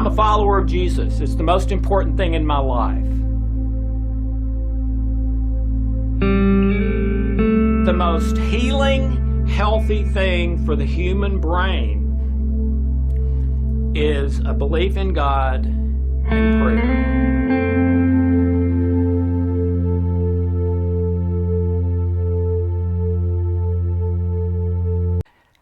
I'm a follower of Jesus. It's the most important thing in my life. The most healing, healthy thing for the human brain is a belief in God and prayer.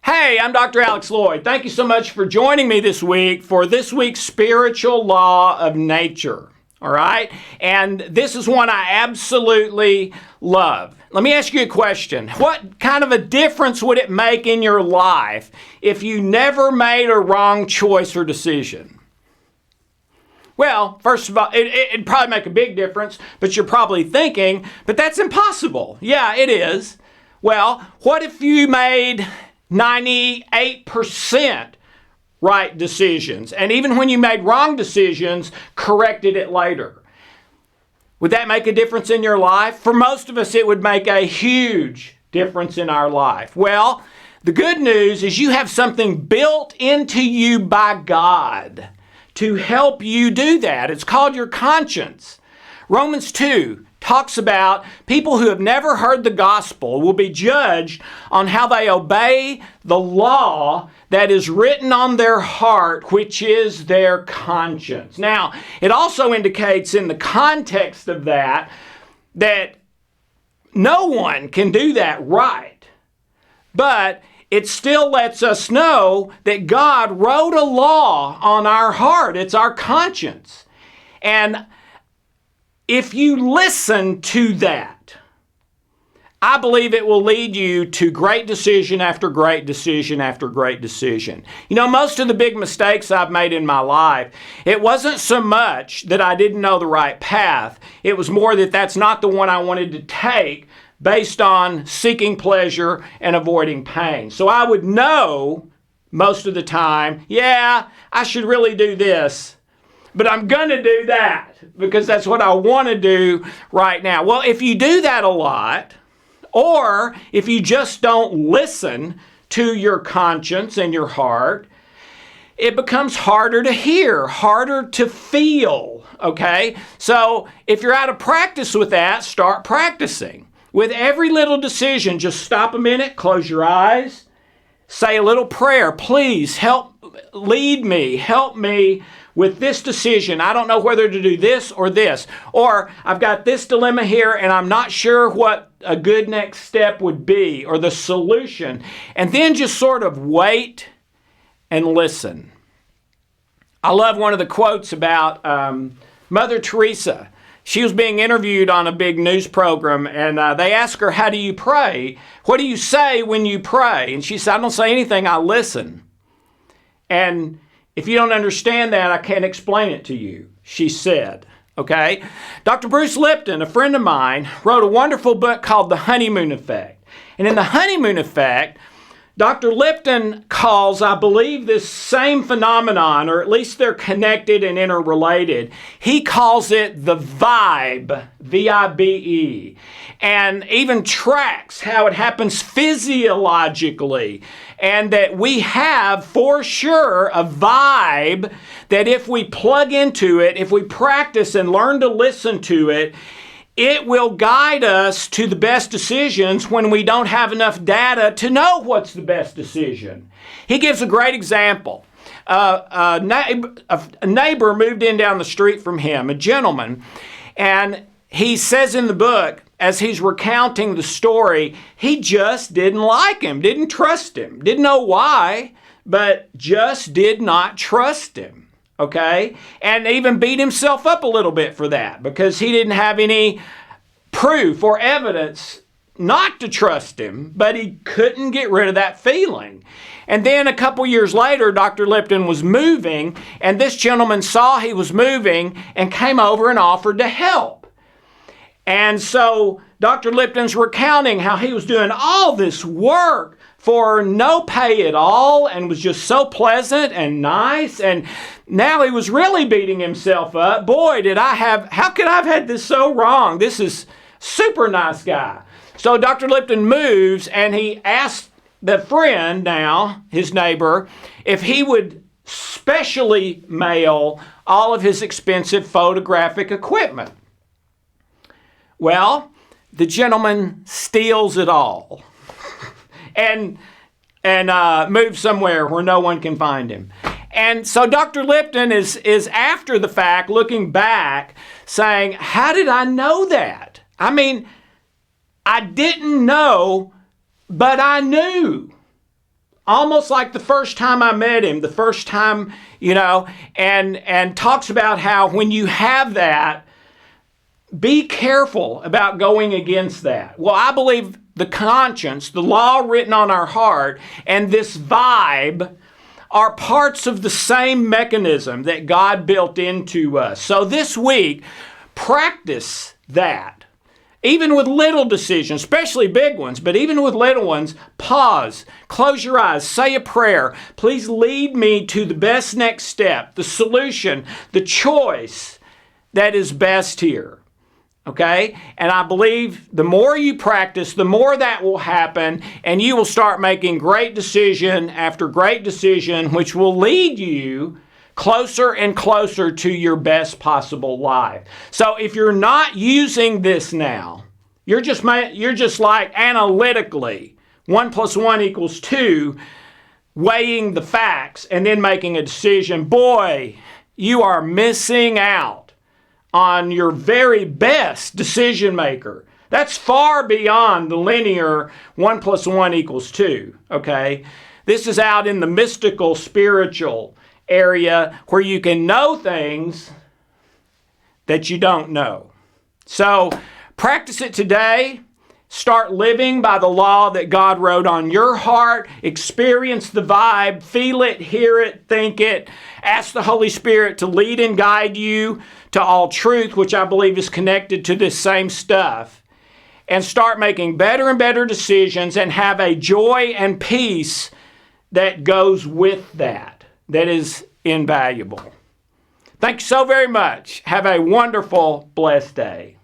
Hey, I'm Dr. Alex Loyd. Thank you so much for joining me this week for this week's Spiritual Law of Nature. All right? And this is one I absolutely love. Let me ask you a question. What kind of a difference would it make in your life if you never made a wrong choice or decision? Well, first of all, it'd probably make a big difference, but you're probably thinking, but that's impossible. Yeah, it is. Well, what if you made 98% right decisions, and even when you made wrong decisions, corrected it later? Would that make a difference in your life? For most of us, it would make a huge difference in our life. Well, the good news is you have something built into you by God to help you do that. It's called your conscience. Romans 2 talks about people who have never heard the gospel will be judged on how they obey the law that is written on their heart, which is their conscience. Now, it also indicates in the context of that no one can do that right. But it still lets us know that God wrote a law on our heart. It's our conscience. And if you listen to that, I believe it will lead you to great decision after great decision after great decision. You know, most of the big mistakes I've made in my life, it wasn't so much that I didn't know the right path. It was more that that's not the one I wanted to take based on seeking pleasure and avoiding pain. So I would know most of the time, yeah, I should really do this, but I'm going to do that because that's what I want to do right now. Well, if you do that a lot, or if you just don't listen to your conscience and your heart, it becomes harder to hear, harder to feel, okay? So if you're out of practice with that, start practicing. With every little decision, just stop a minute, close your eyes, say a little prayer. Please lead me, help me with this decision. I don't know whether to do this or this. Or I've got this dilemma here and I'm not sure what a good next step would be or the solution. And then just sort of wait and listen. I love one of the quotes about Mother Teresa. She was being interviewed on a big news program and they asked her, how do you pray? What do you say when you pray? And she said, I don't say anything, I listen. And if you don't understand that, I can't explain it to you, she said. Okay? Dr. Bruce Lipton, a friend of mine, wrote a wonderful book called The Honeymoon Effect. And in The Honeymoon Effect, Dr. Lipton calls, I believe, this same phenomenon, or at least they're connected and interrelated. He calls it the vibe, V-I-B-E, and even tracks how it happens physiologically. And that we have, for sure, a vibe that if we plug into it, if we practice and learn to listen to it, it will guide us to the best decisions when we don't have enough data to know what's the best decision. He gives a great example. A neighbor moved in down the street from him, a gentleman, and he says in the book, as he's recounting the story, he just didn't like him, didn't trust him, didn't know why, but just did not trust him. Okay? And even beat himself up a little bit for that because he didn't have any proof or evidence not to trust him, but he couldn't get rid of that feeling. And then a couple years later, Dr. Lipton was moving, and this gentleman saw he was moving and came over and offered to help. And so Dr. Lipton's recounting how he was doing all this work for no pay at all and was just so pleasant and nice. And now he was really beating himself up. Boy, how could I have had this so wrong? This is super nice guy. So Dr. Lipton moves and he asked the friend now, his neighbor, if he would specially mail all of his expensive photographic equipment. Well, the gentleman steals it all and moves somewhere where no one can find him. And so Dr. Lipton is after the fact, looking back, saying, how did I know that? I mean, I didn't know, but I knew. Almost like the first time I met him, the first time, and talks about how when you have that, be careful about going against that. Well, I believe the conscience, the law written on our heart, and this vibe are parts of the same mechanism that God built into us. So this week, practice that. Even with little decisions, especially big ones, but even with little ones, pause, close your eyes, say a prayer. Please lead me to the best next step, the solution, the choice that is best here. Okay? And I believe the more you practice, the more that will happen, and you will start making great decision after great decision, which will lead you closer and closer to your best possible life. So if you're not using this now, you're just like analytically 1 + 1 = 2, weighing the facts and then making a decision. Boy, you are missing out on your very best decision maker. That's far beyond the linear 1 + 1 = 2, okay? This is out in the mystical, spiritual area where you can know things that you don't know. So practice it today. Start living by the law that God wrote on your heart. Experience the vibe. Feel it, hear it, think it. Ask the Holy Spirit to lead and guide you to all truth, which I believe is connected to this same stuff. And start making better and better decisions and have a joy and peace that goes with that. That is invaluable. Thank you so very much. Have a wonderful, blessed day.